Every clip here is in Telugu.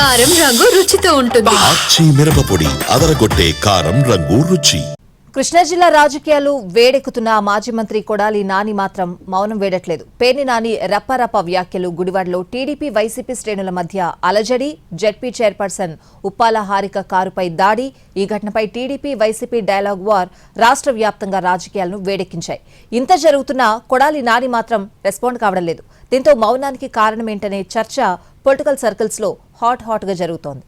కారం రంగు రుచితో ఉంటుంది. ఆచి మిరపపొడి అదరగొట్టే కారం రంగు రుచి. కృష్ణా జిల్లా రాజకీయాలు వేడెక్కుతున్న మాజీ మంత్రి కొడాలి నాని మాత్రం మౌనం వేడట్లేదు. పేర్ని నాని రప్పారప్ప వ్యాఖ్యలు, గుడివాడలో టీడీపీ వైసీపీ శ్రేణుల మధ్య అలజడి, జెడ్పీ చైర్పర్సన్ ఉప్పాల హారిక కారుపై దాడి, ఈ ఘటనపై టీడీపీ వైసీపీ డైలాగ్ వార్ రాష్ట్ర వ్యాప్తంగా రాజకీయాలను వేడెక్కించాయి. ఇంత జరుగుతున్నా కొడాలి నాని మాత్రం రెస్పాండ్ కావడం లేదు. దీంతో మౌనానికి కారణమేంటనే చర్చ పొలిటికల్ సర్కిల్స్ లో హాట్ గా జరుగుతోంది.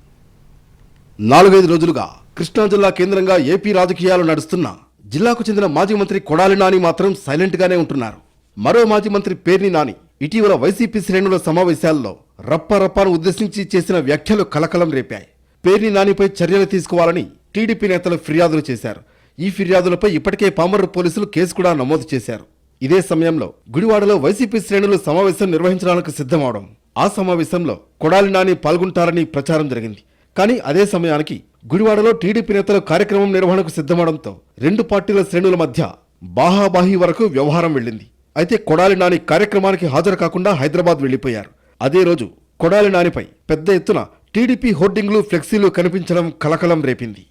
4-5 రోజులుగా కృష్ణా జిల్లా కేంద్రంగా ఏపీ రాజకీయాలు నడుస్తున్న జిల్లాకు చెందిన మాజీ మంత్రి కొడాలి నాని మాత్రం సైలెంట్ గానే ఉంటున్నారు. మరో మాజీ మంత్రి పేర్ని నాని ఇటీవల వైసీపీ శ్రేణుల సమావేశాల్లో రప్పాను ఉద్దేశించి చేసిన వ్యాఖ్యలు కలకలం రేపాయి. పేర్ని నానిపై చర్యలు తీసుకోవాలని టీడీపీ నేతలు ఫిర్యాదులు చేశారు. ఈ ఫిర్యాదులపై ఇప్పటికే పామర్రు పోలీసులు కేసు కూడా నమోదు చేశారు. ఇదే సమయంలో గుడివాడలో వైసీపీ శ్రేణులు సమావేశం నిర్వహించడానికి సిద్ధమవడం, ఆ సమావేశంలో కొడాలి నాని పాల్గొంటారని ప్రచారం జరిగింది. కానీ అదే సమయానికి గుడివాడలో టీడీపీ నేతలు కార్యక్రమం నిర్వహణకు సిద్ధమవడంతో రెండు పార్టీల శ్రేణుల మధ్య బాహాబాహి వరకు వ్యవహారం వెళ్ళింది. అయితే కొడాలి నాని కార్యక్రమానికి హాజరు కాకుండా హైదరాబాద్ వెళ్లిపోయారు. అదే రోజు కొడాలి నానిపై పెద్ద ఎత్తున టీడీపీ హోర్డింగ్లు, ఫ్లెక్సీలు కనిపించడం కలకలం రేపింది.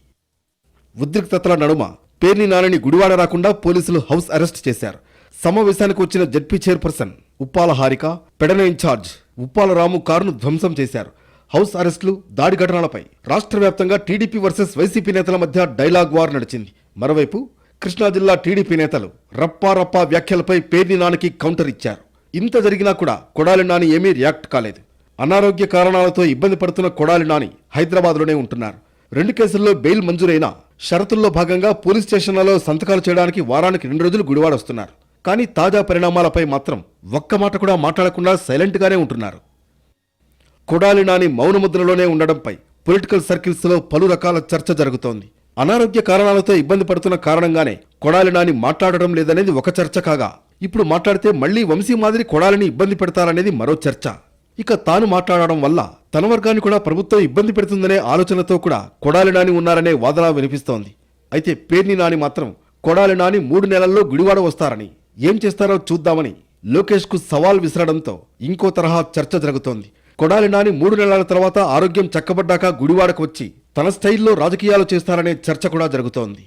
ఉద్రిక్తతల నడుమ పేర్ని నానిని గుడివాడ రాకుండా పోలీసులు హౌస్ అరెస్ట్ చేశారు. సమావేశానికి వచ్చిన ZP chairperson Uppala Harika, Pedana in charge Uppala Ramu కారును ధ్వంసం చేశారు. హౌస్ అరెస్టులు, దాడి ఘటనలపై రాష్ట్ర వ్యాప్తంగా టీడీపీ వర్సెస్ వైసీపీ నేతల మధ్య డైలాగ్ వార్ నడిచింది. మరోవైపు కృష్ణా జిల్లా టీడీపీ నేతలు రప్పా వ్యాఖ్యలపై పేర్ని నానికి కౌంటర్ ఇచ్చారు. ఇంత జరిగినా కూడా కొడాలి నాని ఏమీ రియాక్ట్ కాలేదు. అనారోగ్య కారణాలతో ఇబ్బంది పడుతున్న కొడాలి నాని హైదరాబాద్లోనే ఉంటున్నారు. 2 కేసుల్లో బెయిల్ మంజూరైన షరతుల్లో భాగంగా పోలీస్ స్టేషన్లలో సంతకాలు చేయడానికి వారానికి 2 రోజులు గుడివాడ వస్తున్నారు. కానీ తాజా పరిణామాలపై మాత్రం ఒక్క మాట కూడా మాట్లాడకుండా సైలెంట్గానే ఉంటున్నారు. కొడాలి నాని మౌనముద్రలోనే ఉండడంపై పొలిటికల్ సర్కిల్స్ లో పలు రకాల చర్చ జరుగుతోంది. అనారోగ్య కారణాలతో ఇబ్బంది పడుతున్న కారణంగానే కొడాలి నాని మాట్లాడడం లేదనేది ఒక చర్చ కాగా, ఇప్పుడు మాట్లాడితే మళ్లీ వంశీ మాదిరి కొడాలిని ఇబ్బంది పెడతారనేది మరో చర్చ. ఇక తాను మాట్లాడడం వల్ల తన వర్గాన్ని కూడా ప్రభుత్వం ఇబ్బంది పెడుతుందనే ఆలోచనతో కూడా కొడాలి నాని ఉన్నారనే వాదన వినిపిస్తోంది. అయితే పేర్ని నాని మాత్రం కొడాలి నాని 3 నెలల్లో గుడివాడ వస్తారని, ఏం చేస్తారో చూద్దామని లోకేష్ కు సవాల్ విసరడంతో ఇంకో తరహా చర్చ జరుగుతోంది. కొడాలి నాని 3 నెలల తర్వాత ఆరోగ్యం చక్కబడ్డాక గుడివాడకు వచ్చి తన స్టైల్లో రాజకీయాలు చేస్తారనే చర్చ కూడా జరుగుతోంది.